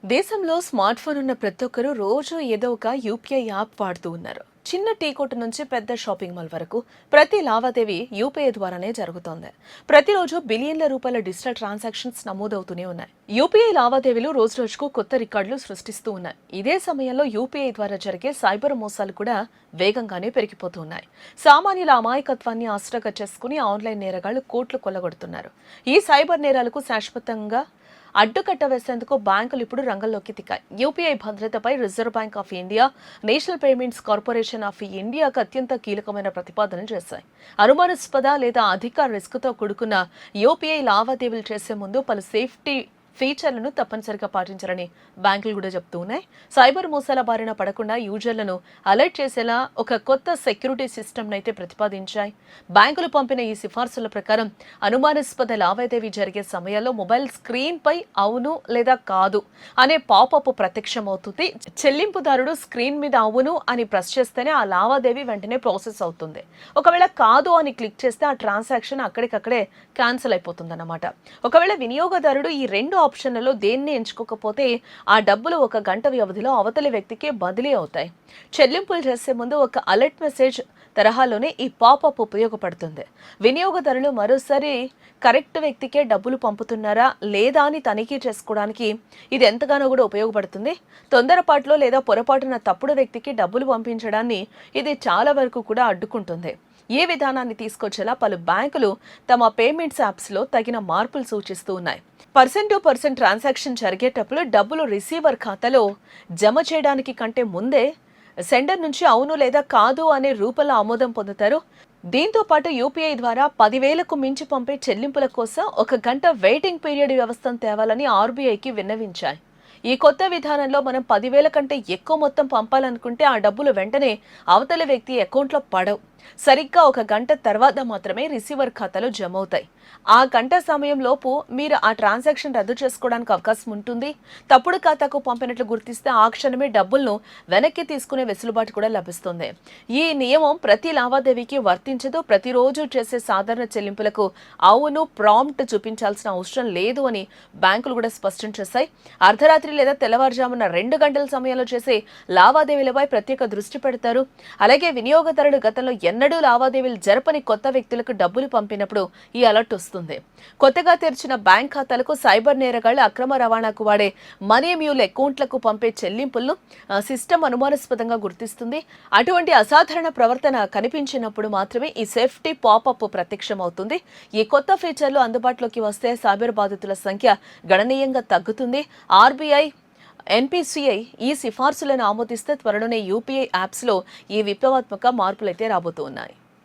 దేశంలో smart phone ఉన్న ప్రతి ఒక్కరూ రోజు ఏదో ఒక యూపీఐ యాప్ వాడుతూ ఉన్నారు. చిన్న టీ కొట్టు నుంచి పెద్ద షాపింగ్ మాల్ వరకు ప్రతి లావాదేవీ యూపీఐ ద్వారానే జరుగుతోంది. ప్రతిరోజు బిలియన్ల రూపాయల డిజిటల్ ట్రాన్సాక్షన్స్ నమోదవుతూనే ఉన్నాయి. యూపీఐ లావాదేవీలు రోజు రోజుకు కొత్త రికార్డులు సృష్టిస్తూ ఉన్నాయి. ఇదే సమయంలో యూపీఐ ద్వారా జరిగే సైబర్ మోసాలు కూడా వేగంగానే పెరిగిపోతూ ఉన్నాయి. సామాన్యుల అమాయకత్వాన్ని ఆసరాగా చేసుకుని ఆన్లైన్ నేరగాళ్లు కోట్లు కొల్లగొడుతున్నారు. ఈ సైబర్ నేరాలకు శాశ్వతంగా అడ్డుకట్ట వేసేందుకు బ్యాంకులు ఇప్పుడు రంగంలోకి దిగాయి. యూపీఐ భద్రతపై reserve bank of India, national payments corporation of ఇండియాకు అత్యంత కీలకమైన ప్రతిపాదనలు చేశాయి. అనుమానాస్పద లేదా అధిక రిస్క్తో కూడుకున్న యూపీఐ లావాదేవీలు చేసే ముందు పలు సేఫ్టీ ఫీచర్లను తప్పనిసరిగా పాటించాలని బ్యాంకులు కూడా చెప్తూ ఉన్నాయి. సైబర్ మోసాల బారిన పడకుండా యూజర్లను అలర్ట్ చేసేలా ఒక కొత్త సెక్యూరిటీ సిస్టమ్ను అయితే ప్రతిపాదించాయి. బ్యాంకులు పంపిన ఈ సిఫార్సుల ప్రకారం అనుమానాస్పద లావాదేవీ జరిగే సమయాల్లో మొబైల్ స్క్రీన్ పై అవును లేదా కాదు అనే పాపప్ ప్రత్యక్షమవుతుంది. చెల్లింపుదారుడు స్క్రీన్ మీద అవును అని ప్రెస్ చేస్తేనే ఆ లావాదేవీ వెంటనే ప్రాసెస్ అవుతుంది. ఒకవేళ కాదు అని క్లిక్ చేస్తే ఆ ట్రాన్సాక్షన్ అక్కడికక్కడే క్యాన్సిల్ అయిపోతుందన్నమాట. ఒకవేళ వినియోగదారుడు ఈ రెండు ఆప్షన్లలో దేన్ని ఎంచుకోకపోతే ఆ డబ్బులు 1 గంట వ్యవధిలో అవతలి వ్యక్తికి బదిలీ అవుతాయి. చెల్లింపులు చేసే ముందు ఒక అలర్ట్ మెసేజ్ తరహాలోనే ఈ పాపప్ ఉపయోగపడుతుంది. వినియోగదారులు మరోసారి కరెక్ట్ వ్యక్తికే డబ్బులు పంపుతున్నారా లేదా అని తనిఖీ చేసుకోవడానికి ఇది ఎంతగానో కూడా ఉపయోగపడుతుంది. తొందరపాటులో లేదా పొరపాటున తప్పుడు వ్యక్తికి డబ్బులు పంపించడాన్ని ఇది చాలా వరకు కూడా అడ్డుకుంటుంది. ఈ విధానాన్ని తీసుకొచ్చేలా పలు బ్యాంకులు తమ పేమెంట్స్ యాప్స్లో తగిన మార్పులు సూచిస్తూ ఉన్నాయి. పర్సన్ టు పర్సన్ ట్రాన్సాక్షన్ జరిగేటప్పుడు డబ్బులు రిసీవర్ ఖాతాలో జమ చేయడానికి కంటే ముందే సెండర్ నుంచి అవును లేదా కాదు అనే రూపంలో ఆమోదం పొందుతారు. దీంతో పాటు యూపీఐ ద్వారా 10,000కు మించి పంపే చెల్లింపుల కోసం 1 గంట వెయిటింగ్ పీరియడ్ వ్యవస్థను తేవాలని ఆర్బీఐకి విన్నవించాయి. ఈ కొత్త విధానంలో మనం 10,000 కంటే ఎక్కువ మొత్తం పంపాలనుకుంటే ఆ డబ్బులు వెంటనే అవతల వ్యక్తి అకౌంట్లో పడవు. సరిగ్గా 1 గంట తర్వాత మాత్రమే రిసీవర్ ఖాతాలో జమ అవుతాయి. ఆ గంట సమయంలోపు మీరు ఆ ట్రాన్సాక్షన్ రద్దు చేసుకోవడానికి అవకాశం ఉంటుంది. తప్పుడు ఖాతాకు పంపినట్లు గుర్తిస్తే ఆ క్షణమే డబ్బులను వెనక్కి తీసుకునే వెసులుబాటు కూడా లభిస్తుంది. ఈ నియమం ప్రతి లావాదేవీకి వర్తించదు. ప్రతిరోజు చేసే సాధారణ చెల్లింపులకు అవును ప్రాంప్ట్ చూపించాల్సిన అవసరం లేదు అని బ్యాంకులు కూడా స్పష్టం చేశాయి. అర్ధరాత్రి లేదా తెల్లవారుజామున 2 గంటల సమయంలో చేసే లావాదేవీలపై ప్రత్యేక దృష్టి పెడతారు. అలాగే వినియోగదారుడు గతంలో ఎన్నడూ లావాదేవీలు జరపని కొత్త వ్యక్తులకు డబ్బులు పంపినప్పుడు ఈ అలర్ట్ వస్తుంది. కొత్తగా తెరిచిన బ్యాంక్ ఖాతాలకు సైబర్ నేరగాళ్లు అక్రమ రవాణాకు వాడే మనీ మ్యూల్ అకౌంట్లకు పంపే చెల్లింపులను సిస్టమ్ అనుమానాస్పదంగా గుర్తిస్తుంది. అటువంటి అసాధారణ ప్రవర్తన కనిపించినప్పుడు మాత్రమే ఈ సేఫ్టీ పాపప్ ప్రత్యక్షమవుతుంది. ఈ కొత్త ఫీచర్లు అందుబాటులోకి వస్తే సైబర్ బాధితుల సంఖ్య గణనీయంగా తగ్గుతుంది. ఆర్బీఐ, ఎన్పీసీఐ ఈ సిఫార్సులను ఆమోదిస్తే త్వరలోనే యూపీఐ యాప్స్లో ఈ విప్లవాత్మక మార్పులైతే రాబోతున్నాయి.